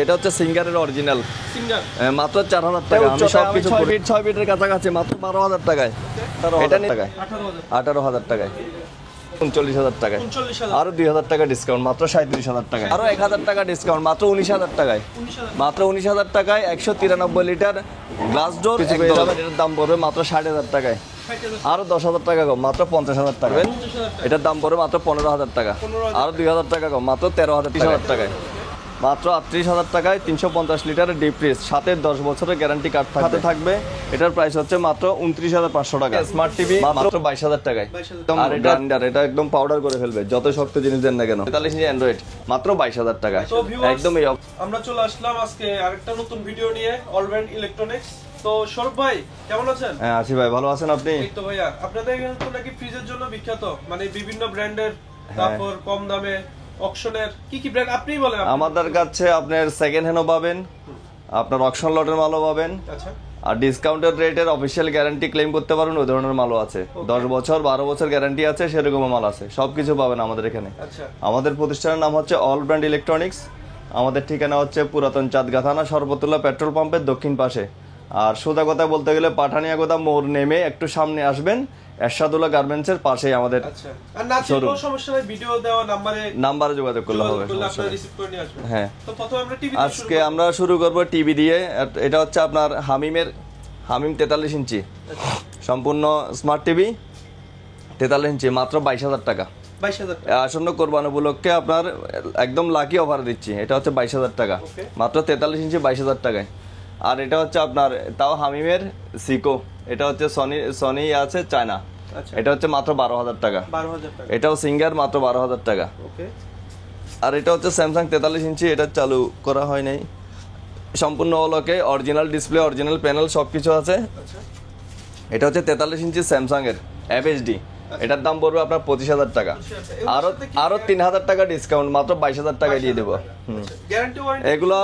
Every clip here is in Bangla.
এটা হচ্ছে সিঙ্গারের অরিজিনাল সিঙ্গার মাত্র 4000 টাকা। আমি সবকিছু 6 ফিটের কাছাকাছি মাত্র 12000 টাকায়। এটা টাকায় 18000 টাকায় 39000 টাকায়। আরো 2000 টাকা ডিসকাউন্ট মাত্র 37000 টাকায়। আরো 1000 টাকা ডিসকাউন্ট মাত্র 19000 টাকায়। মাত্র 19000 টাকায় 193 লিটার গ্লাস ডোর কিছু পেয়ে যাবেন। এটার দাম পড়বে মাত্র 60000 টাকায়। আরো 10000 টাকা কম মাত্র 50000 টাকা। এটার দাম পড়বে মাত্র 15000 টাকা। আরো 2000 টাকা কম মাত্র 13000 টাকায়। মাত্র 38000 টাকায় 350 লিটারের ডিপ ফ্রিজ, সাথে 10 বছরের গ্যারান্টি কার্ড থাকবে। এটার প্রাইস হচ্ছে মাত্র 29500 টাকা। স্মার্ট টিভি মাত্র 22000 টাকায়। আর এটা গ্রাইন্ডার, এটা একদম পাউডার করে ফেলবে যত শক্ত জিনিস দেন না কেন। 43 ইঞ্চি অ্যান্ড্রয়েড মাত্র 22000 টাকায়। একদম এই আমরা চলে আসলাম আজকে আরেকটা নতুন ভিডিও নিয়ে, অলব্র্যান্ড ইলেকট্রনিক্স। তো সৌরভ ভাই কেমন আছেন? হ্যাঁ আছি ভাই, ভালো আছেন আপনি? এই তো ভাইয়া, আপনাদের এখানে তো নাকি ফ্রিজের জন্য বিখ্যাত, মানে বিভিন্ন ব্র্যান্ডের, তারপর কম দামে অকশনের কি কি ব্র্যান্ড আপনিই বলেন। আমাদের কাছে আপনার সেকেন্ড হ্যান্ডও পাবেন, আপনার অকশন লটের মালও পাবেন। আচ্ছা। আর ডিসকাউন্টেড রেটের অফিসিয়াল গ্যারান্টি ক্লেম করতে পারবেন, ওই ধরনের মালও আছে। 10 বছর 12 বছর গ্যারান্টি আছে, সেরকম মাল আছে। সবকিছু পাবেন আমাদের এখানে। আচ্ছা। আমাদের প্রতিষ্ঠানের নাম হচ্ছে অলব্র্যান্ড ইলেকট্রনিক্স। আমাদের ঠিকানা হচ্ছে পুরাতন চাঁদগাঁ থানা সর্বতুল্লা পেট্রোল পাম্পের দক্ষিণ পাশে। আর সোজা কথা বলতে গেলে পাঠানিয়াগোদা মোড় নেমে একটু সামনে আসবেন, এরশাদুল্লাহ গার্মেন্টসের পাশেই আমাদের। আচ্ছা। আর না কোনো সমস্যা নাই, ভিডিও দেওয়া নাম্বারে যোগাযোগ করলে হবে। আপনারা রিসিভ করে নিয়ে আসবেন। হ্যাঁ। তো প্রথমে আমরা টিভি আজকে আমরা শুরু করব টিভি দিয়ে। এটা হচ্ছে আপনার হামিম 43 ইঞ্চি সম্পূর্ণ স্মার্ট টিভি 43 ইঞ্চি মাত্র 22000 টাকা। 22000 টাকা আসন্ন কোরবানি উপলক্ষে আপনার একদম লাকি অফার দিচ্ছি। এটা হচ্ছে 22000 টাকা মাত্র 43 ইঞ্চি 22000 টাকায়। আর এটা হচ্ছে আপনার তাও হামিমের সিকো, এটা হচ্ছে সনি আছে চায়না। এটা হচ্ছে মাত্র 12000 টাকা। 12000 টাকা। এটাও সিঙ্গার মাত্র 12000 টাকা। ওকে। আর এটা হচ্ছে স্যামসাং 43 ইঞ্চি, এটা চালু করা হয় নাই, সম্পূর্ণ ওকে অরিজিনাল ডিসপ্লে অরিজিনাল প্যানেল সবকিছু আছে। আচ্ছা। এটা হচ্ছে 43 ইঞ্চি স্যামসাং এর এফএইচডি। এটার দাম পড়বে আপনার 25000 টাকা। আরো 3000 টাকা ডিসকাউন্ট মাত্র 22000 টাকায় দিয়ে দেবো। গ্যারান্টি ওয়ারেন্টি এগুলা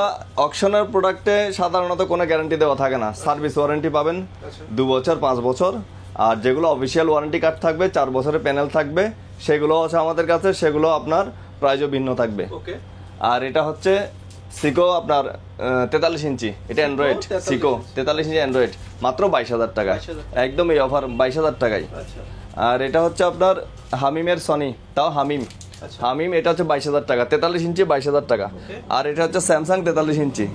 অকশনের প্রোডাক্টে সাধারণত কোনো গ্যারান্টি দেওয়া থাকে না। সার্ভিস ওয়ারেন্টি পাবেন 2 বছর 5 বছর। আর যেগুলো অফিসিয়াল ওয়ারেন্টি কার্ড থাকবে 4 বছরের প্যানেল থাকবে, সেগুলো আছে আমাদের কাছে। সেগুলো আপনার প্রাইসও ভিন্ন থাকবে। ওকে। আর এটা হচ্ছে সিকো আপনার 43 ইঞ্চি, এটা অ্যান্ড্রয়েড সিকো 43 ইঞ্চি অ্যান্ড্রয়েড মাত্র 22000 টাকায়। একদম এই অফার 22000 টাকায়। আর এটা হচ্ছে আপনার হামিমের সনি, তাও হামিম। এটা হচ্ছে 22000 টাকা 43 ইঞ্চি 22000 টাকা। আর এটা হচ্ছে স্যামসাং 43 ইঞ্চি,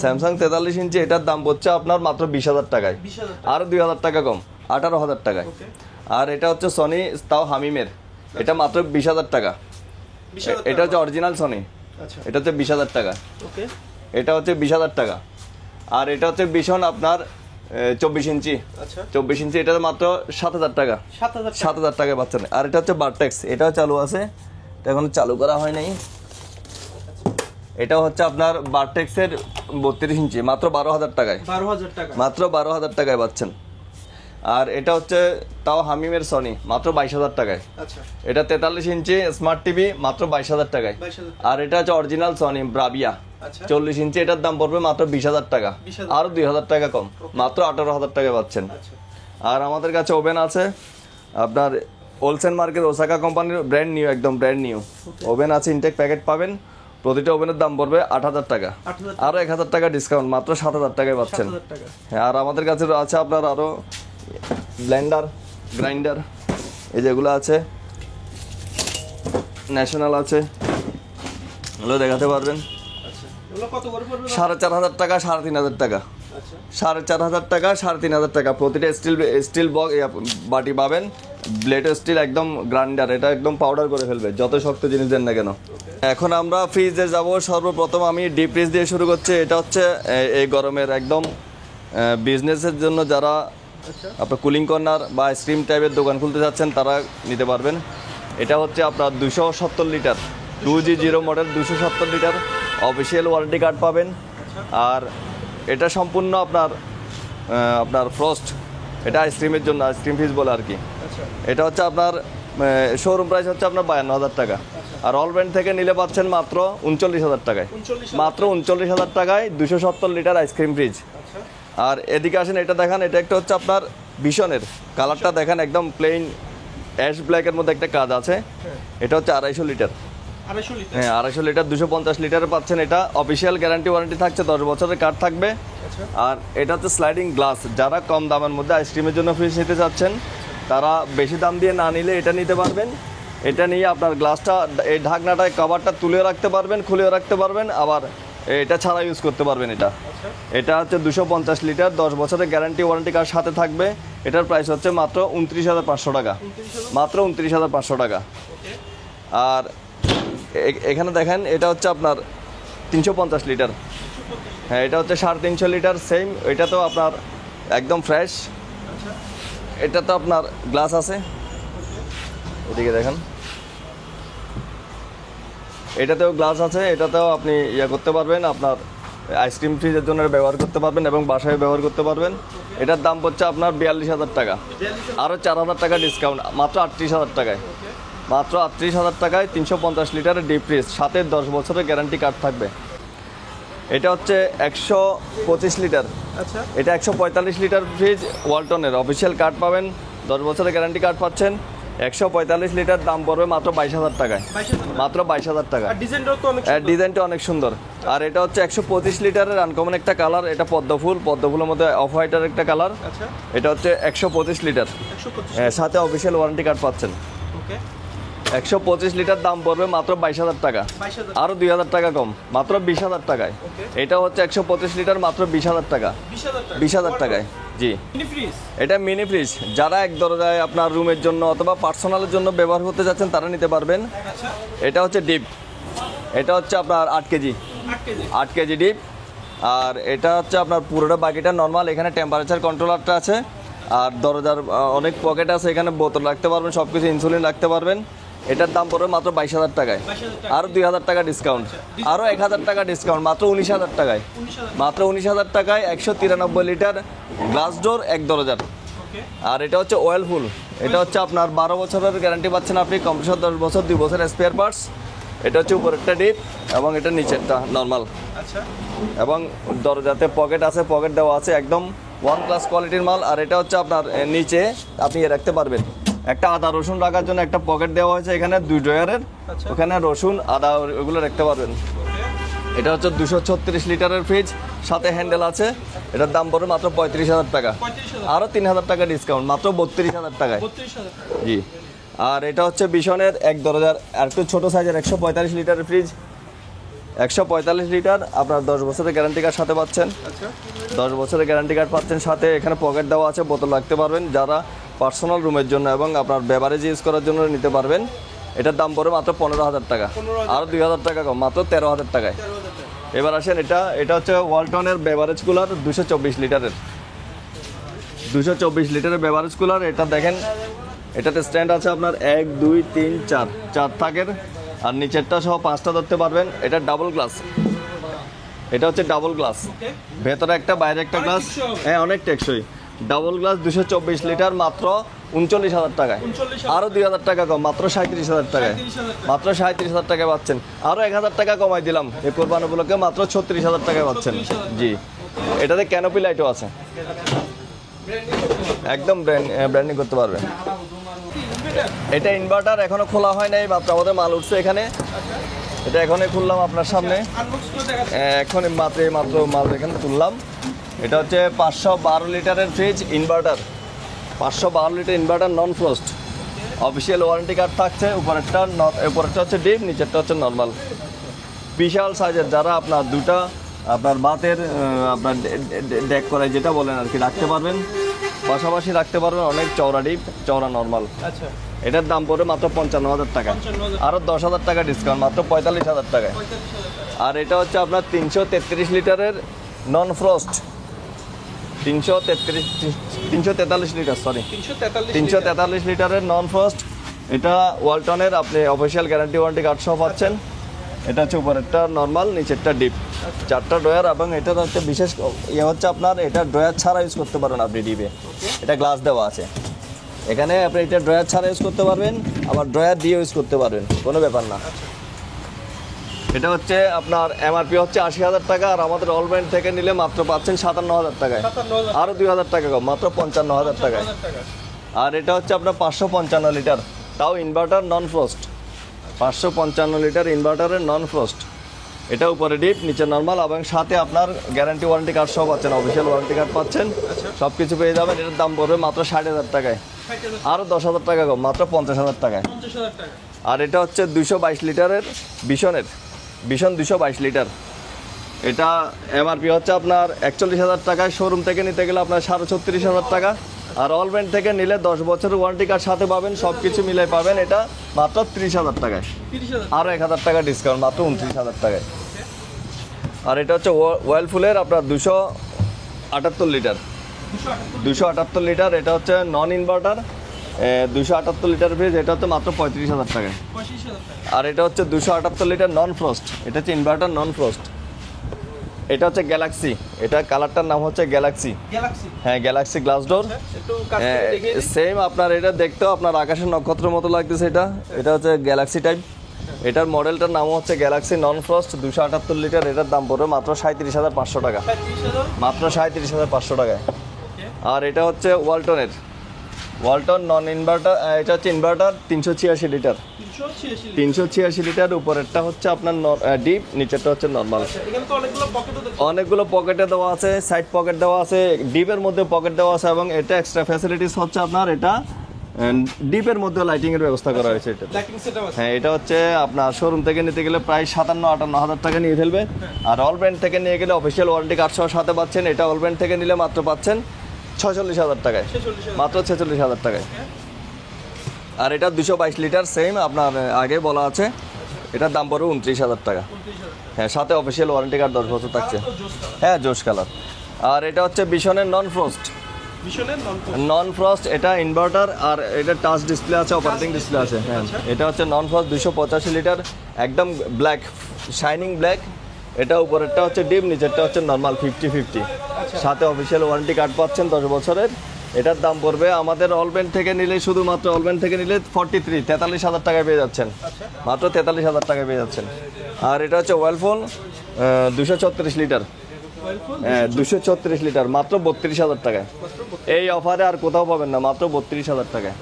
স্যামসাং 43 ইঞ্চি এটার দাম হচ্ছে আপনার মাত্র 20000 টাকায়। আরো 2000 টাকা কম 18000 টাকায়। আর এটা হচ্ছে সনি, তাও হামিমের, এটা মাত্র 20000 টাকা। এটা হচ্ছে অরিজিনাল সনি, এটা হচ্ছে 20000 টাকা। এটা হচ্ছে 20000 টাকা। আর এটা হচ্ছে ভীষণ আপনার 24 ইঞ্চি। 24 ইঞ্চি এটা মাত্র 7000 টাকা। 7000 টাকায় পাচ্ছেন। আর এটা হচ্ছে বারটেক্স, এটাও চালু আছে, এখন চালু করা হয় নাই। এটা হচ্ছে আপনার বারটেক্সের 32 ইঞ্চি মাত্র 12000 টাকায়। 12000 টাকা মাত্র 12000 টাকায় পাচ্ছেন। আর এটা হচ্ছে তাও হামিমের সনি মাত্র 22000 টাকায়। এটা 43 ইঞ্চি স্মার্ট টিভি মাত্র 22000 টাকায়। আর এটা হচ্ছে অরিজিনাল সনি ব্রাভিয়া 40 ইঞ্চি, এটার দাম পড়বে মাত্র 20000 টাকা। আরো 2000 টাকা কম মাত্র 18000 টাকায় পাচ্ছেন। আর আমাদের কাছে ওভেন আছে আপনার ওলসেন মার্কেট ওসাকা কোম্পানির ব্র্যান্ড নিউ, একদম ব্র্যান্ড নিউ ওভেন আছে। ইনটেক প্যাকেট পাবেন, প্রতিটা ওভেনের দাম পড়বে 8000 টাকা। আরো 1000 টাকা ডিসকাউন্ট মাত্র 7000 টাকায় পাচ্ছেন। হ্যাঁ। আর আমাদের কাছে আছে আপনার আরো ব্লেন্ডার, গ্রাইন্ডার, এই যেগুলো আছে, ন্যাশনাল আছে, এগুলো দেখাতে পারবেন। 4500 টাকা 3500 টাকা। 4500 টাকা 3500 টাকা। প্রতিটা স্টিল বাটি পাবেন, ব্লেড স্টিল একদম গ্রাইন্ডার, এটা একদম পাউডার করে ফেলবে যত শক্ত জিনিস দেন না কেন। এখন আমরা ফ্রিজে যাব। সর্বপ্রথম আমি ডিপ ফ্রিজ দিয়ে শুরু করছি। এটা হচ্ছে এই গরমের একদম বিজনেসের জন্য, যারা আপনার কুলিং কর্নার বা আইসক্রিম টাইপের দোকান খুলতে যাচ্ছেন তারা নিতে পারবেন। এটা হচ্ছে আপনার 270 litre 2G0 model, 270 litre official warranty card পাবেন। আর এটা সম্পূর্ণ আপনার ফ্রস্ট, এটা আইসক্রিমের জন্য, আইসক্রিম ফ্রিজ বলে আর কি। এটা হচ্ছে আপনার শোরুম প্রাইস হচ্ছে আপনার 52000 টাকা। আর অল ব্র্যান্ড থেকে নিলে পাচ্ছেন মাত্র 39000 টাকায়। মাত্র 39000 টাকায় 270 লিটার আইসক্রিম ফ্রিজ। আর এদিকে আসেন, এটা দেখেন, এটা একটা হচ্ছে আপনার ভীষণের কালারটা দেখেন, একদম প্লেন অ্যাশ ব্ল্যাকের মধ্যে একটা কাজ আছে। এটা হচ্ছে 250 লিটার 250 লিটার। হ্যাঁ 250 লিটার 250 লিটারে পাচ্ছেন। এটা অফিসিয়াল গ্যারান্টি ওয়ারেন্টি থাকছে, 10 বছরের কার্ড থাকবে। আচ্ছা আর এটা হচ্ছে স্লাইডিং গ্লাস। যারা কম দামের মধ্যে আইসক্রিমের জন্য ফ্রিজ নিতে চাচ্ছেন তারা বেশি দাম দিয়ে না নিলে এটা নিতে পারবেন। এটা নিয়ে আপনার গ্লাসটা, এই ঢাকনাটায় কভারটা তুলেও রাখতে পারবেন, খুলেও রাখতে পারবেন, আবার এটা ছাড়া ইউজ করতে পারবেন। আচ্ছা এটা হচ্ছে 250 লিটার, 10 বছরের গ্যারান্টি ওয়ারেন্টি কার্ড সাথে থাকবে। এটার প্রাইস হচ্ছে মাত্র 29,500 টাকা, 29,000। মাত্র 29,500 টাকা। ওকে আর এখানে দেখেন এটা হচ্ছে আপনার 350 লিটার। হ্যাঁ এটা হচ্ছে 350 লিটার সেম। এটা তো আপনার একদম ফ্রেশ। আচ্ছা এটা তো আপনার গ্লাস আছে, এদিকে দেখেন এটাতেও গ্লাস আছে। এটাতেও আপনি ইয়ে করতে পারবেন, আপনার আইসক্রিম ফ্রিজের জন্য ব্যবহার করতে পারবেন এবং বাসায় ব্যবহার করতে পারবেন। এটার দাম হচ্ছে আপনার 42,000 টাকা, 42,000। আরও 4,000 টাকা ডিসকাউন্ট, মাত্র 38,000 টাকায়। ওকে মাত্র 38,000 টাকায় 350 লিটারের ডিপ ফ্রিজ, সাথে 10 বছরের গ্যারান্টি কার্ড থাকবে। এটা হচ্ছে 125 লিটার। আচ্ছা এটা 145 লিটার ফ্রিজ, ওয়ালটনের অফিসিয়াল কার্ড পাবেন, 10 বছরের গ্যারান্টি কার্ড পাচ্ছেন। 145 লিটার দাম পড়বে মাত্র 22,000 টাকায়, 22,000। মাত্র 22,000 টাকা। আর ডিজাইনটাও তো অনেক সুন্দর। ডিজাইনটা অনেক সুন্দর। আর এটা হচ্ছে 125 লিটারের আনকমন একটা কালার, এটা পদ্মফুলের মধ্যে অফ হোয়াইটের একটা কালার। আচ্ছা এটা হচ্ছে 125 লিটার, 125। সাথে অফিসিয়াল ওয়ারেন্টি কার্ড পাচ্ছেন। ওকে 125 লিটার দাম পড়বে মাত্র 22,000 টাকা, 22,000। আরও 2,000 টাকা কম, মাত্র 20,000 টাকায়। ওকে এটা হচ্ছে 125 লিটার, মাত্র 20,000 টাকা, 20,000 টাকা। 20,000 টাকায়। জি মিনি ফ্রিজ। এটা মিনি ফ্রিজ। যারা এক দরজায় আপনার রুমের জন্য অথবা পার্সোনালের জন্য ব্যবহার করতে যাচ্ছেন তারা নিতে পারবেন। আচ্ছা এটা হচ্ছে ডিপ, এটা হচ্ছে আপনার 8 কেজি, 8 কেজি। 8 KG deep. আর এটা হচ্ছে আপনার পুরোটা বাকিটা নর্মাল। এখানে টেম্পারেচার কন্ট্রোলারটা আছে, আর দরজার অনেক পকেট আছে, এখানে বোতল রাখতে পারবেন, সব কিছু ইনসুলিন রাখতে পারবেন। এটার দাম পড়বে মাত্র 22,000 টাকায়, 22,000 টাকা। আরও 2,000 টাকা ডিসকাউন্ট, আরও 1,000 টাকা ডিসকাউন্ট, মাত্র 19,000 টাকায়। 19,000। মাত্র 19,000 টাকায় 193 লিটার গ্লাস ডোর, এক দরজার। ওকে আর এটা হচ্ছে ওয়েলফুল। এটা হচ্ছে আপনার 12 বছরের গ্যারান্টি পাচ্ছেন আপনি, কম্প্রেসর 10 বছর, 2 বছর স্পেয়ার পার্টস। এটা হচ্ছে উপরেরটা ডিপ এবং এটা নিচেরটা নর্মাল। আচ্ছা এবং দরজাতে পকেট আছে, পকেট দেওয়া আছে, একদম 1 ক্লাস কোয়ালিটির মাল। আর এটা হচ্ছে আপনার নিচে আপনি রাখতে পারবেন, একটা আদা রসুন রাখার জন্য একটা পকেট দেওয়া হয়েছে এখানে 2 ড্রয়ারের, আচ্ছা। ওখানে রসুন আদা ওগুলো রাখতে পারবেন। ওকে এটা হচ্ছে 236 লিটারের ফ্রিজ, সাথে হ্যান্ডেল আছে। এটার দাম পড়বে মাত্র 35,000 টাকা, 35,000। আরও 3,000 টাকা ডিসকাউন্ট, মাত্র 32,000 টাকায়। 32,000 টাকা। জি। আর এটা হচ্ছে বিশনের এক দরজার আর একটু ছোটো সাইজের 145 লিটারের ফ্রিজ, 145 লিটার, আপনার 10 বছরের গ্যারান্টি কার্ড সাথে পাচ্ছেন। আচ্ছা 10 বছরের গ্যারান্টি কার্ড পাচ্ছেন, সাথে এখানে পকেট দেওয়া আছে, বোতল রাখতে পারবেন। যারা পার্সোনাল রুমের জন্য এবং আপনার বেভারেজ ইউজ করার জন্য নিতে পারবেন। এটার দাম পড়বে মাত্র 15,000 টাকা, 15,000। আরও 2,000 টাকা কম, মাত্র 13,000 টাকায়। 13,000 টাকা। এবার আসেন, এটা হচ্ছে ওয়ালটনের বেভারেজ কুলার 224 লিটারের, 224 লিটারের বেভারেজ কুলার। এটা দেখেন, এটাতে স্ট্যান্ড আছে আপনার 1 2 3 4 থাকের, আর নিচেরটা সহ 5টা ধরতে পারবেন। এটা ডাবল গ্লাস, এটা হচ্ছে ডাবল গ্লাস, ওকে ভেতরে একটা বাইরে একটা অনেক গ্লাস। টেকসই হবে। হ্যাঁ অনেক টেকসই। ডাবল গ্লাস 224 লিটার, মাত্র 39,000 টাকায়, 39,000। আরও 2,000 টাকা কম, মাত্র 37,000 টাকায়, 37,000 টাকা। মাত্র 37,000 টাকায় পাচ্ছেন। আরও 1,000 টাকা কমাই দিলাম এই কোরবান উপলক্ষে, মাত্র 36,000 টাকায় পাচ্ছেন। 36,000 জি। এটাতে ক্যানোপি লাইটও আছে, একদম ব্র্যান্ডিং করতে পারবে। ইনভার্টার। এটা ইনভার্টার এখনো খোলা হয় নাই, মাত্র আমাদের মাল উঠছে এখানে। এটা এখনই খুললাম আপনার সামনে, আনবক্স করে দেখাচ্ছি। এখনই মাত্র মাল এখানে তুললাম। এটা হচ্ছে 512 লিটারের fridge inverter, 512 litre inverter non frost, official warranty card থাকছে। উপরেরটা হচ্ছে ডিপ, নিচেরটা হচ্ছে নর্মাল। বিশাল সাইজের, যারা আপনার দুটা আপনার বাতের আপনার ডেক করে যেটা বলেন আর কি রাখতে পারবেন, পাশাপাশি রাখতে পারবেন। অনেক চওড়া ডিপ, চওড়া নর্মাল। আচ্ছা এটার দাম পড়বে মাত্র 55,000 টাকা, 55,000। আরও 10,000 টাকা ডিসকাউন্ট, মাত্র 45,000 টাকায়। 45,000 টাকা। আর এটা হচ্ছে আপনার 333 লিটারের নন ফ্রস্ট, 343 লিটার, সরি 343 লিটারের নন ফ্রস্ট। এটা ওয়ালটনের, আপনি অফিসিয়াল গ্যারান্টি ওয়ারেন্টি কার্ড সহ পাচ্ছেন। এটা হচ্ছে উপরেরটা নর্মাল, নিচেরটা ডিপ, 4টা ড্রয়ার। এবং এটা হচ্ছে বিশেষ ইয়ে হচ্ছে আপনার, এটা ড্রয়ার ছাড়া ইউজ করতে পারেন আপনি ডিপে, এটা গ্লাস দেওয়া আছে এখানে। আপনি এটা ড্রয়ার ছাড়া ইউজ করতে পারবেন, আবার ড্রয়ার দিয়ে ইউজ করতে পারবেন, কোনো ব্যাপার না। এটা হচ্ছে আপনার এমআরপি হচ্ছে 80,000 টাকা, আর আমাদের অল ব্র্যান্ড থেকে নিলে মাত্র পাচ্ছেন 57,000 টাকায়, 57,000 আরও 2,000 টাকা কম, মাত্র 55,000 টাকায়। 55,000 টাকা। আর এটা হচ্ছে আপনার 555 লিটার, তাও ইনভার্টার নন ফ্রস্ট, 555 লিটার ইনভার্টারের নন ফ্রস্ট। এটা উপরে ডিপ, নিচে নর্মাল, এবং সাথে আপনার গ্যারান্টি ওয়ারেন্টি কার্ড সব পাচ্ছেন, অফিসিয়াল ওয়ারেন্টি কার্ড পাচ্ছেন, সব কিছু পেয়ে যাবেন। এটার দাম পড়বে মাত্র 60,000 টাকায়, আরও 10,000 টাকা কম, মাত্র 50,000 টাকায়। আর এটা হচ্ছে 222 লিটারের ভীষণ 222 লিটার। এটা এমআরপি হচ্ছে আপনার 41,000 টাকায়, শোরুম থেকে নিতে গেলে আপনার 36,500 টাকা, আর অল ব্র্যান্ড থেকে নিলে 10 বছরের ওয়ারেন্টি কার্ড সাথে পাবেন, সব কিছু মিলে পাবেন এটা মাত্র 30,000 টাকায়, আরও 1,000 টাকা ডিসকাউন্ট, মাত্র 29,000 টাকায়। আর এটা হচ্ছে ওয়ার্লপুলের আপনার 278 লিটার, 278 লিটার। এটা হচ্ছে নন ইনভার্টার 278 লিটার ফ্রিজ, এটা হচ্ছে মাত্র 35,000 টাকায়। আর এটা হচ্ছে 278 লিটার নন ফ্রস্ট, এটা হচ্ছে ইনভার্টার নন ফ্রস্ট। এটা হচ্ছে গ্যালাক্সি, এটা কালারটার নাম হচ্ছে গ্যালাক্সি। হ্যাঁ, গ্যালাক্সি গ্লাস ডোর, সেম আপনার এটা দেখতেও আপনার আকাশের নক্ষত্রের মতো লাগতেছে। এটা হচ্ছে গ্যালাক্সি টাইপ। এটার মডেলটার নাম হচ্ছে গ্যালাক্সি নন ফ্রস্ট 278 লিটার। এটার দাম পড়বে মাত্র 37,500 টাকা, মাত্র 37,500 টাকায়। আর এটা হচ্ছে ওয়ালটন নন ইনভার্টার, এটা হচ্ছে ইনভার্টার 386 লিটার, 386 লিটার। উপরেরটা হচ্ছে আপনার ডিপ, নিচেরটা হচ্ছে নর্মাল। অনেকগুলো পকেটে দেওয়া আছে, সাইড পকেট দেওয়া আছে, ডিপের মধ্যে পকেট দেওয়া আছে, এবং এটা এক্সট্রা ফ্যাসিলিটিস হচ্ছে আপনার এটা ডিপের মধ্যে লাইটিং এর ব্যবস্থা করা হয়েছে। এটা হ্যাঁ, এটা হচ্ছে আপনার শোরুম থেকে নিতে গেলে প্রায় 57-58 হাজার টাকা নিয়ে ফেলবে, আর অল ব্র্যান্ড থেকে নিয়ে গেলে অফিসিয়াল ওয়ারেন্টি কার্ড সহ সাথে পাচ্ছেন। এটা অল ব্র্যান্ড থেকে নিলে মাত্র পাচ্ছেন 46,000 টাকায়, মাত্র 46,000 টাকায়। আর এটা 222 লিটার, সেম আপনার আগে বলা আছে, এটার দাম পড়বে 29,000 টাকা। হ্যাঁ, সাথে অফিসিয়াল ওয়ারেন্টি কার্ড 10 বছর থাকছে। হ্যাঁ, জোশ কালার। আর এটা হচ্ছে ভীষণের নন ফ্রস্ট, এটা ইনভার্টার, আর এটা টাচ ডিসপ্লে আছে, অপারেটিং ডিসপ্লে আছে। হ্যাঁ, এটা হচ্ছে নন ফ্রস্ট 285 লিটার, একদম ব্ল্যাক, শাইনিং ব্ল্যাক। এটা উপরেরটা হচ্ছে ডিপ, নিচেরটা হচ্ছে নর্মাল 50-50, সাথে অফিসিয়াল ওয়ারেন্টি কার্ড পাচ্ছেন 10 বছরের। এটার দাম পড়বে আমাদের অল ব্র্যান্ড থেকে নিলে, শুধুমাত্র অল ব্র্যান্ড থেকে নিলে 43,000 টাকায় পেয়ে যাচ্ছেন, মাত্র 43,000 টাকায় পেয়ে যাচ্ছেন। আর এটা হচ্ছে ওয়ার্লপুল 234 লিটার, 234 লিটার, মাত্র 32,000 টাকায়। এই অফারে আর কোথাও পাবেন না, মাত্র 32,000 টাকায়।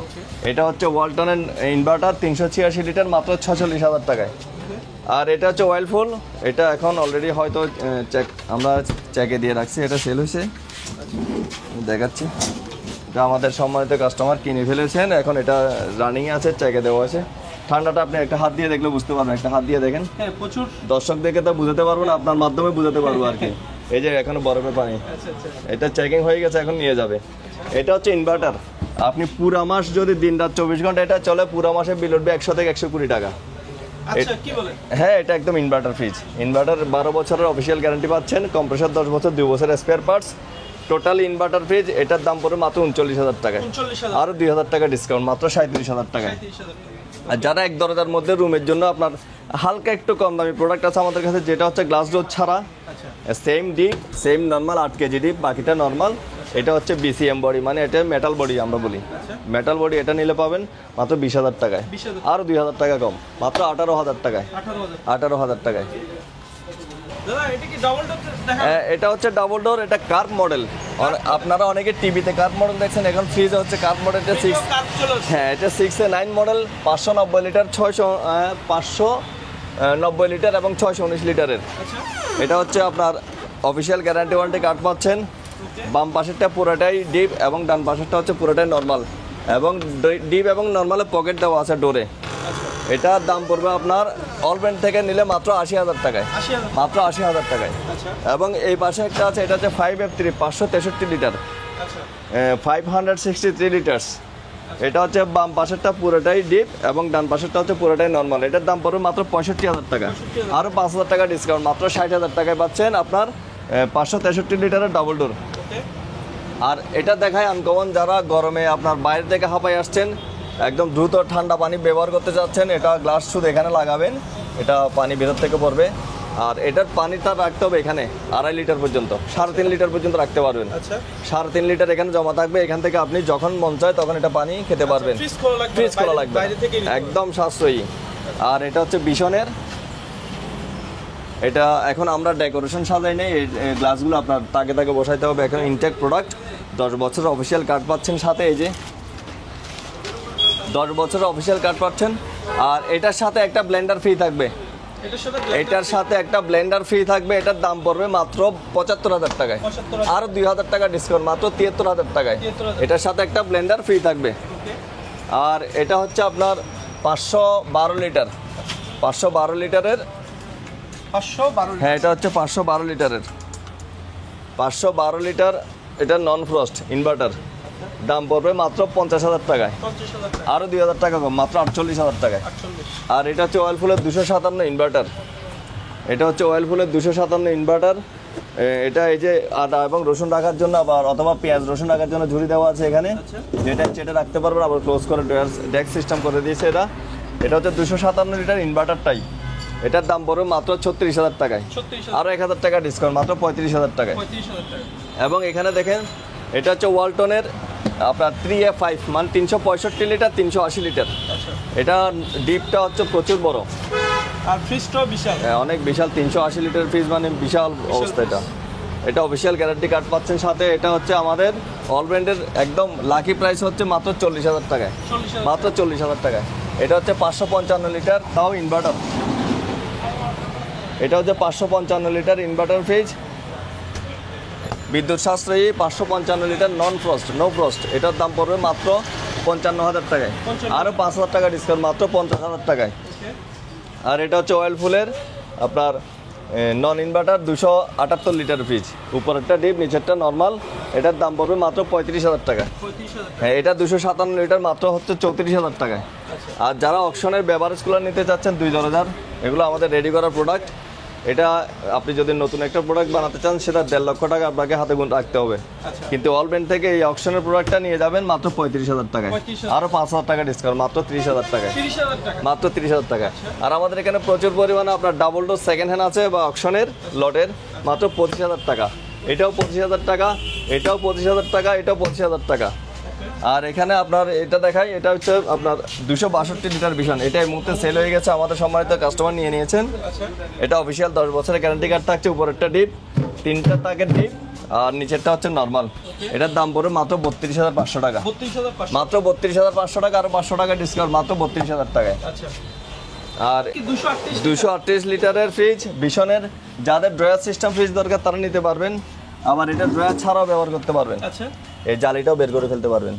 এটা হচ্ছে ওয়ালটনের ইনভার্টার 386 লিটার, মাত্র 46,000 টাকায়। আর এটা হচ্ছে ওয়ার্লপুল, এটা এখন অলরেডি হয়তো আমরা চেকে দিয়ে রাখছি, এটা সেল হয়েছে, দেখাচ্ছি। এটা আমাদের সম্মানিত কাস্টমার কিনে ফেলেছেন, এখন এটা রানিংয়ে আছে, চেকে দেওয়া আছে। ঠান্ডাটা আপনি একটা হাত দিয়ে দেখলে বুঝতে পারবেন, একটা হাত দিয়ে দেখেন, প্রচুর দর্শক দেখে তো বুঝাতে পারবো না, আপনার মাধ্যমে বুঝাতে পারবো আর কি। এই যে এখনো বরফে পানি, এটা চেকিং হয়ে গেছে, এখন নিয়ে যাবে। এটা হচ্ছে ইনভার্টার, আপনি পুরা মাস যদি দিন রাত 24 ঘন্টা এটা চলে, পুরা মাসে বিল উঠবে 100 থেকে 120 টাকা। হ্যাঁ, এটা একদম ইনভার্টার ফ্রিজ, ইনভার্টার 12 বছরের অফিসিয়াল গ্যারান্টি পাচ্ছেন, কম্প্রেসার 10 বছর, 2 বছরের spare parts, total inverter fridge. এটার দাম পড়ে মাত্র 39,000 টাকায়, আরও 2,000 টাকা ডিসকাউন্ট, মাত্র 37,000 টাকায়। আর যারা এক দরজার মধ্যে রুমের জন্য আপনার হালকা একটু কম দামি প্রোডাক্ট আছে আমাদের কাছে, যেটা হচ্ছে গ্লাস ডোর ছাড়া, same deep, same normal 8 KG deep, বাকিটা নর্মাল। এটা হচ্ছে BCM বডি, মানে এটা মেটাল বডি আমরা বলি, মেটাল বডি। এটা নিলে পাবেন মাত্র 20,000 টাকায়, আরও 2,000 টাকা কম, মাত্র 18,000 টাকায়, 18,000 টাকায়। এটা হচ্ছে ডাবল ডোর, এটা কার্ভ মডেল। আপনারা অনেকে টিভিতে কার্ভ মডেল দেখছেন, এখন ফ্রিজে হচ্ছে কার্ভ মডেলটা 6, হ্যাঁ এটা 6A9 মডেল, 590 লিটার, 590 লিটার এবং 619 লিটারের। এটা হচ্ছে আপনার অফিসিয়াল গ্যারান্টি ওয়ারেন্টি কার্ড পাচ্ছেন। বাম পাশেরটা পুরোটাই ডিপ এবং ডান পাশেরটা হচ্ছে পুরোটাই নর্মাল, এবং ডিপ এবং নর্মালে পকেট দেওয়া আছে ডোরে। এটার দাম পড়বে আপনার অল ব্র্যান্ড থেকে নিলে মাত্র 80,000 টাকায়, মাত্র 80,000 টাকায়। এবং এই পাশে একটা আছে, এটা হচ্ছে 5F3 563 লিটার, 563 লিটার্স। এটা হচ্ছে বাম পাশেরটা পুরোটাই ডিপ এবং ডান পাশেরটা হচ্ছে পুরোটাই নর্মাল। এটার দাম পড়বে মাত্র 65,000 টাকা, আরও 5,000 টাকা ডিসকাউন্ট, মাত্র 60,000 টাকায় পাচ্ছেন আপনার 563 লিটারের ডাবল ডোর। আর এটা দেখায় আনকমন, যারা গরমে আপনার বাইরে থেকে হাঁপাই আসছেন, একদম দ্রুত ঠান্ডা পানি ব্যবহার করতে চাচ্ছেন, এটা গ্লাস শুধু এখানে লাগাবেন, এটা পানি ভেতর থেকে পড়বে। আর এটার পানিটা রাখতে হবে এখানে 2.5 লিটার পর্যন্ত, 3.5 লিটার পর্যন্ত রাখতে পারবেন। 3.5 লিটার এখানে জমা থাকবে, এখান থেকে আপনি যখন মন চায় তখন এটা পানি খেতে পারবেন, ফ্রিজ খোলা লাগবে, একদম সাশ্রয়ী। আর এটা হচ্ছে ভীষণের, এটা এখন আমরা ডেকোরেশন সাজাই নেই, এই গ্লাসগুলো আপনার তাকে তাকে বসাইতে হবে। এখন ইনটেক প্রোডাক্ট, 10 বছরের অফিসিয়াল কার্ড পাচ্ছেন সাথে, এই যে 10 বছরের অফিসিয়াল কার্ড পাচ্ছেন। আর এটার সাথে একটা ব্লেন্ডার ফ্রি থাকবে। এটার সাথে একটা ব্লেন্ডার ফ্রি থাকবে। এটার দাম পড়বে মাত্র ৭৫,০০০ টাকায়। ৭৫,০০০ আর ২,০০০ টাকা ডিসকাউন্ট, মাত্র ৭৩,০০০ টাকায়। ৭৩,০০০ এটার সাথে একটা ব্লেন্ডার ফ্রি থাকবে। আর এটা হচ্ছে আপনার ৫১২ লিটার, ৫১২ লিটারের। 512 হ্যাঁ, এটা হচ্ছে ৫১২ লিটারের, ৫১২ লিটার। এটা নন ফ্রস্ট ইনভার্টার, দাম পড়বে মাত্র ৫০,০০০ টাকায়। ৫০,০০০ টাকা। আরও ২,০০০ টাকা কম, মাত্র ৪৮,০০০ টাকায়। 48 আর এটা হচ্ছে ওয়ালফুলের ২৫৭ ইনভার্টার। এটা হচ্ছে ওয়ালফুলের ২৫৭ ইনভার্টার। এটা এই যে আদা এবং রসুন রাখার জন্য, আবার অথবা পেঁয়াজ রসুন রাখার জন্য ঝুড়ি দেওয়া আছে এখানে, যেটা চেটে রাখতে পারবেন, আবার ক্লোজ করে ডেস্ক সিস্টেম করে দিয়েছে এটা। এটা হচ্ছে ২৫৭ লিটার ইনভার্টারটাই। এটার দাম পড়বে মাত্র ৩৬,০০০ টাকায়। ৩৬,০০০ আরও ১,০০০ টাকা ডিসকাউন্ট, মাত্র ৩৫,০০০ টাকায়। ৩৫,০০০ টাকা। এবং এখানে দেখেন, এটা হচ্ছে ওয়ালটনের আপনার 3A5, মানে ৩৬৫ লিটার, ৩৮০ লিটার। আচ্ছা। এটা ডিপটা হচ্ছে প্রচুর বড়, আর ফ্রিজটাও বিশাল। হ্যাঁ, অনেক বিশাল। ৩৮০ লিটার ফ্রিজ, মানে বিশাল অবস্থা। এটা এটা অফিসিয়াল গ্যারান্টি কার্ড পাচ্ছেন সাথে। এটা হচ্ছে আমাদের অল ব্র্যান্ডের একদম লাকি প্রাইস হচ্ছে মাত্র ৪০,০০০ টাকায়, ৪০,০০০ মাত্র ৪০,০০০ টাকায়। এটা হচ্ছে ৫৫৫ লিটার, তাও ইনভার্টার। এটা হচ্ছে ৫৫৫ লিটার ইনভার্টার ফ্রিজ, বিদ্যুৎ সাশ্রয়ী, ৫৫৫ litre, non frost, no frost. এটার দাম পড়বে মাত্র ৫৫,০০০ টাকায়। ৫৫,০০০ আরও ৫,০০০ টাকা ডিসকাউন্ট, মাত্র ৫০,০০০ টাকায়। ওকে। আর এটা হচ্ছে ওয়েলফুলের আপনার নন ইনভার্টার ২৭৮ লিটার ফ্রিজ, উপরেরটা ডিপ, নিচেরটা নর্মাল। এটার দাম পড়বে মাত্র ৩৫,০০০ টাকা। ৩৫,০০০ টাকা। হ্যাঁ, এটা ২৫৭ লিটার, মাত্র হচ্ছে ৩৪,০০০ টাকায়। আর যারা অকশনের বেভারেজ কুলার নিতে চাচ্ছেন ২ দরজার, এগুলো আমাদের রেডি করা প্রোডাক্ট। এটা আপনি যদি নতুন একটা প্রোডাক্ট বানাতে চান, সেটা ১.৫ লক্ষ টাকা আপনাকে হাতে গুণ রাখতে হবে। আচ্ছা। কিন্তু অল ব্র্যান্ড থেকে এই অকশনের প্রোডাক্টটা নিয়ে যাবেন মাত্র ৩৫,০০০ টাকায়। ৩৫,০০০ আরও ৫,০০০ টাকা ডিসকাউন্ট, মাত্র ৩০,০০০ টাকায়। ৩০,০০০ টাকা। মাত্র ৩০,০০০ টাকা। আর আমাদের এখানে প্রচুর পরিমাণে আপনার ডাবল ডোর সেকেন্ড হ্যান্ড আছে, বা অকশনের লটের, মাত্র ২৫,০০০ টাকা। এটাও ২৫,০০০ টাকা, এটাও ২৫,০০০ টাকা, এটাও ২৫,০০০ টাকা। আর এখানে আপনার এটা দেখাই, এটা হচ্ছে আপনার ২৬২ লিটার ভিশন। এটা এই মুহূর্তে সেল হয়ে গেছে, আমাদের সম্মানিত কাস্টমার নিয়ে নিয়েছেন। আচ্ছা। এটা অফিসিয়াল ১০ বছরের গ্যারান্টি কার্ড থাকছে। উপরেরটা ডিপ, ৩টা তাকের ডিপ, আর নিচেরটা হচ্ছে নর্মাল। এটার দাম পড়বে মাত্র ৩২,৫০০ টাকা, ৩২,৫০০। মাত্র ৩২,৫০০ টাকা। আরও ৫০০ টাকা ডিসকাউন্ট, মাত্র ৩২,০০০ টাকায়। আচ্ছা। আর কি ২৩৮? ২৩৮ লিটারের ফ্রিজ ভিশনের, যাদের ড্রয়ার সিস্টেম ফ্রিজ দরকার তারা নিতে পারবেন। আবার এটা ড্রয়ার ছাড়াও ব্যবহার করতে পারবেন। আচ্ছা। এই জালিটাও বের করে ফেলতে পারবেন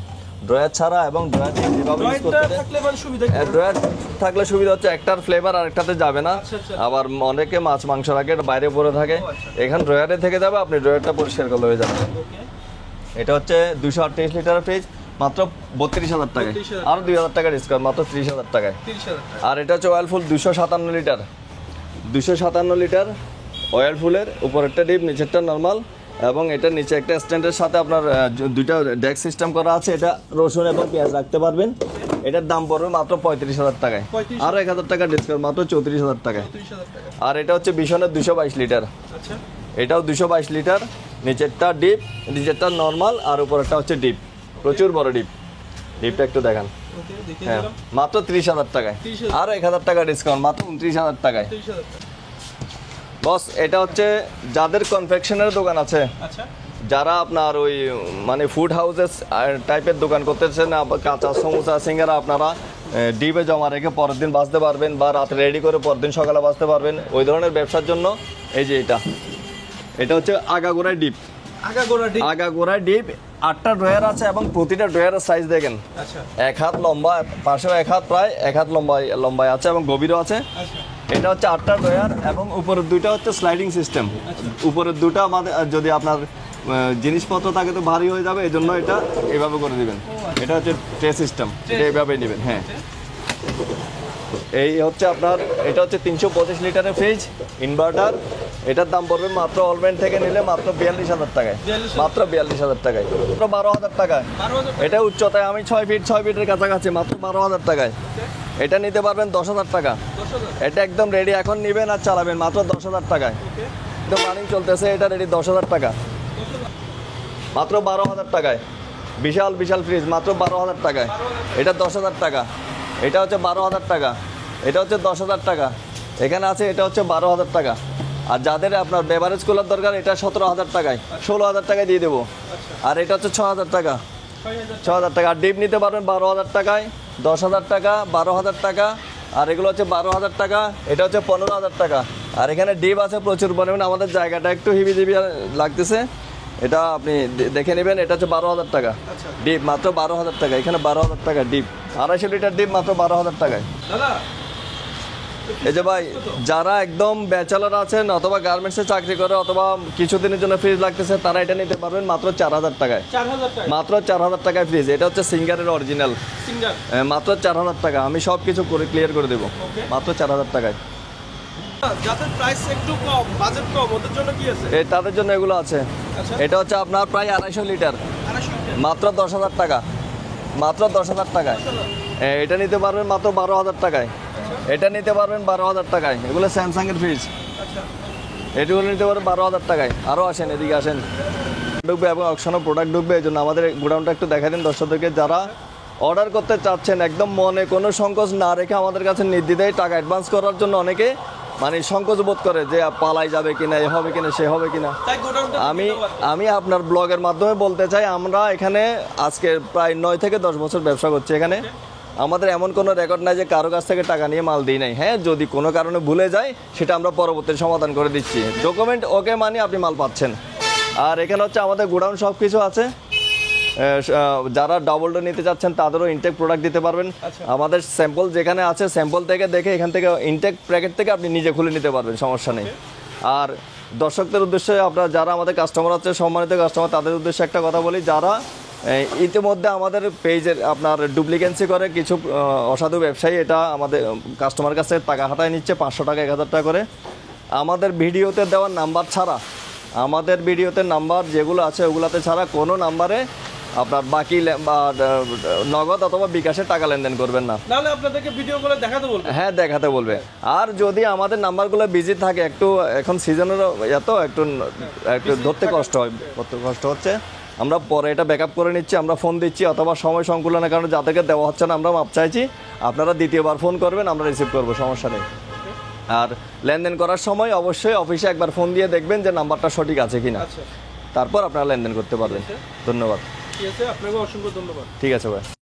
ড্রয়ার ছাড়া, এবং ড্রয়ার যেভাবে ইউজ জয়েন্টটা করতে থাকলে মানে সুবিধা কি? ড্রয়ার থাকলে সুবিধা হচ্ছে একটার ফ্লেভার আরেকটাতে যাবে না। আচ্ছা, আচ্ছা। আবার অনেকে মাছ মাংস রাখে, এটা বাইরে পড়ে থাকে, এখানে ড্রয়ারে থেকে যাবে, আপনি ড্রয়ারটা পরিষ্কার করলে হয়ে যাবে। ওকে। এটা হচ্ছে ২৩৮ লিটারের ফ্রিজ, মাত্র ৩২,০০০ টাকায়। ৩২,০০০ আরও ২,০০০ টাকা ডিসকাউন্ট, মাত্র ৩০,০০০ টাকায়। ৩০,০০০ টাকা। আর এটা হচ্ছে ওয়ালফুল ২৫৭ লিটার, ২৫৭ লিটার ওয়ালফুলের, উপরেরটা ডিপ, নিচেরটা নর্মাল। এবং এটার নিচে একটা স্ট্যান্ডের সাথে আপনার দুইটা ডেস্ক সিস্টেম করা আছে। এটা রসুন এবং পেঁয়াজ রাখতে পারবেন। এটার দাম পড়বে মাত্র ৩৫,০০০ টাকায়। ৩৫,০০০ আরও ১,০০০ টাকা ডিসকাউন্ট, মাত্র ৩৪,০০০ টাকায়। ৩০,০০০ টাকা। আর এটা হচ্ছে ভীষণের ২২২ লিটার। আচ্ছা। এটাও ২২২ লিটার, নিচেরটা ডিপ, নিচেরটা নর্মাল, আর উপরেরটা হচ্ছে ডিপ, প্রচুর বড় ডিপ। ডিপটা একটু দেখান। ওকে, দেখিয়ে হ্যাঁ, দিলাম। মাত্র ৩০,০০০ টাকায়। 30,000 আরও ১,০০০ টাকা ডিসকাউন্ট, মাত্র ২৯,০০০ টাকায়। ৩০,০০০ টাকা। বস, এটা হচ্ছে যাদের কনফেকশনের দোকান আছে, আচ্ছা। যারা আপনার ওই মানে ফুড হাউসেস টাইপের দোকান করতেছেন, কাঁচা সমোসা সিঙ্গারা আপনারা ডিপে জমা রেখে পরের দিন বাঁচতে পারবেন, বা রাতে রেডি করে পরের দিন সকালে বাঁচতে পারবেন, ওই ধরনের ব্যবসার জন্য এই যে এটা হচ্ছে আগাগোড়ায় ডিপ। আগাগোড়া ডিপ। আগাগোড়ায় ডিপ, 8টা ড্রয়ার আছে, এবং প্রতিটা ড্রয়ারের সাইজ দেখেন আচ্ছা। ১ হাত লম্বা, পাশেও 1 হাত, প্রায় 1 হাত লম্বায় আছে, এবং গভীরও আছে। আচ্ছা। এটা হচ্ছে 8টা ড্রয়ার, এবং উপরের দুইটা হচ্ছে স্লাইডিং সিস্টেম। উপরের দুটো আমাদের যদি আপনার জিনিসপত্র থাকে তো ভারী হয়ে যাবে, এই জন্য এটা এইভাবে করে দিবেন। এটা হচ্ছে ট্রে সিস্টেম, এটা এইভাবেই নেবেন। হ্যাঁ, এই হচ্ছে আপনার, এটা হচ্ছে ৩২৫ লিটারের ফ্রিজ ইনভার্টার। এটার দাম পড়বে মাত্র অলব্যান্ড থেকে নিলে মাত্র ৪২,০০০ টাকায়, ৪২,০০০ মাত্র ৪২,০০০ টাকায়, মাত্র ১২,০০০ টাকায়। ১২,০০০ এটা উচ্চতায় আমি ৬ ফিটের কাছাকাছি, মাত্র ১২,০০০ টাকায়। এটা নিতে পারবেন ১০,০০০ টাকা। ১০,০০০। এটা একদম রেডি, এখন নেবেন আর চালাবেন, মাত্র ১০,০০০ টাকায়। ওকে। একদম রানিং চলতেছে, এটা রেডি ১০,০০০ টাকা, ১০,০০০। মাত্র ১২,০০০ টাকায়। বিশাল ফ্রিজ, মাত্র ১২,০০০ টাকায়। এটা ১০,০০০ টাকা, এটা হচ্ছে ১২,০০০ টাকা, এটা হচ্ছে ১০,০০০ টাকা, এখানে আছে এটা হচ্ছে ১২,০০০ টাকা। আর যাদের আপনার বেভারেজ কুলার দরকার, এটা ১৭,০০০ টাকায়, ১৬,০০০ টাকায় দিয়ে দেবো। আর এটা হচ্ছে ৬,০০০ টাকা, ৬,০০০। ৬,০০০ টাকা। আর ডিপ নিতে পারবেন ১২,০০০ টাকায়, ১০,০০০ টাকা, ১২,০০০ টাকা, আর এগুলো হচ্ছে 12,000 টাকা, এটা হচ্ছে 15,000 টাকা। আর এখানে ডিপ আছে প্রচুর পরিমাণে, আমাদের জায়গাটা একটু হিবিজিবি লাগতেছে, এটা আপনি দেখে নেবেন। এটা হচ্ছে 12,000 টাকা আচ্ছা ডিপ, মাত্র 12,000 টাকা। এখানে 12,000 টাকা ডিপ, 250 লিটার ডিপ মাত্র 12,000 টাকায়। দাদা এই যে ভাই, যারা একদম ব্যাচেলর আছেন অথবা গার্মেন্টসে চাকরি করে অথবা কিছুদিনের জন্য ফ্রিজ লাগতেছে, তারা এটা নিতে পারবেন মাত্র 4,000 টাকায়। 4,000 টাকা মাত্র 4,000 টাকায় ফ্রিজ। এটা হচ্ছে সিঙ্গারের অরিজিনাল, সিঙ্গার। মাত্র 4,000 টাকা। আমি সব কিছু করে ক্লিয়ার করে দেবো Okay. মাত্র 4,000 টাকায়। যাদের প্রাইস একটু কম, বাজেট কম, ওদের জন্য কি আছে? এই তাদের জন্য এগুলো আছে। আচ্ছা এটা হচ্ছে আপনার প্রায় 250 লিটার, 250 লিটার। মাত্র 10,000 টাকা, মাত্র 10,000 টাকায়। এটা নিতে পারবেন মাত্র 12,000 টাকায়। এটা নিতে পারবেন 12,000 টাকায়। এগুলো স্যামসাংয়ের ফ্রিজ, আচ্ছা এগুলো নিতে পারবেন 12,000 টাকায়। আরও আসেন, এদিকে আসেন। ঢুকবে এবং অকশনও প্রোডাক্ট ঢুকবে, এই জন্য আমাদের গোডাউনটা একটু দেখা দিন দর্শকদেরকে। যারা অর্ডার করতে চাচ্ছেন একদম মনে কোনো সংকোচ না রেখে আমাদের কাছে নির্দ্বিধায় টাকা অ্যাডভান্স করার জন্য অনেকে মানে সংকোচ বোধ করে যে পালাই যাবে কিনা, এ হবে কিনা, সে হবে কিনা। তাই গোডাউনটা আমি আপনার ব্লগের মাধ্যমে বলতে চাই, আমরা এখানে আজকে প্রায় 9 থেকে 10 বছর ব্যবসা করছি এখানে। আমাদের এমন কোনো রেকর্ড নাই যে কারো কাছ থেকে টাকা নিয়ে মাল দিই নাই। হ্যাঁ, যদি কোনো কারণে ভুলে যায় সেটা আমরা পরবর্তী সমাধান করে দিচ্ছি। ডকুমেন্ট ওকে মানে আপনি মাল পাচ্ছেন। আর এখানে হচ্ছে আমাদের গোডাউন সব কিছু আছে। যারা ডাবল ডোর নিতে চাচ্ছেন তাদেরও ইনটেক প্রোডাক্ট দিতে পারবেন। আচ্ছা। আমাদের স্যাম্পল যেখানে আছে, স্যাম্পল থেকে দেখে এখান থেকে ইনটেক প্যাকেট থেকে আপনি নিজে খুলে নিতে পারবেন, সমস্যা নেই। আর দর্শকদের উদ্দেশ্যে, আপনারা যারা আমাদের কাস্টমার আছে, সম্মানিত কাস্টমার, তাদের উদ্দেশ্যে একটা কথা বলি। যারা ইতিমধ্যে আমাদের পেজের আপনার ডুপ্লিকেন্সি করে কিছু অসাধু ব্যবসায়ী, এটা আমাদের কাস্টমার কাছে টাকা হাতায় নিচ্ছে 500 টাকা 1,000 টাকা করে। আমাদের ভিডিওতে দেওয়ার নাম্বার ছাড়া, আমাদের ভিডিওতে নাম্বার যেগুলো আছে ওগুলাতে ছাড়া কোনো নাম্বারে আপনার বাকি নগদ অথবা বিকাশে টাকা লেনদেন করবেন না। নাহলে আপনাদেরকে ভিডিও করে দেখাতে বলবো। হ্যাঁ, দেখাতে বলবে। আর যদি আমাদের নাম্বারগুলো বিজি থাকে, একটু এখন সিজনেরও একটু ধরতে কষ্ট হচ্ছে, আমরা পরে এটা ব্যাকআপ করে নিচ্ছি, আমরা ফোন দিচ্ছি, অথবা সময় সংকুলনের কারণে যাদেরকে দেওয়া হচ্ছে না আমরা মাপ চাইছি, আপনারা দ্বিতীয়বার ফোন করবেন, আমরা রিসিভ করবো, সমস্যা নেই। আর লেনদেন করার সময় অবশ্যই অফিসে একবার ফোন দিয়ে দেখবেন যে নাম্বারটা সঠিক আছে কিনা, আচ্ছা তারপর আপনারা লেনদেন করতে পারবেন। ধন্যবাদ। ঠিক আছে, আপনাকে অসংখ্য ধন্যবাদ। ঠিক আছে ভাই।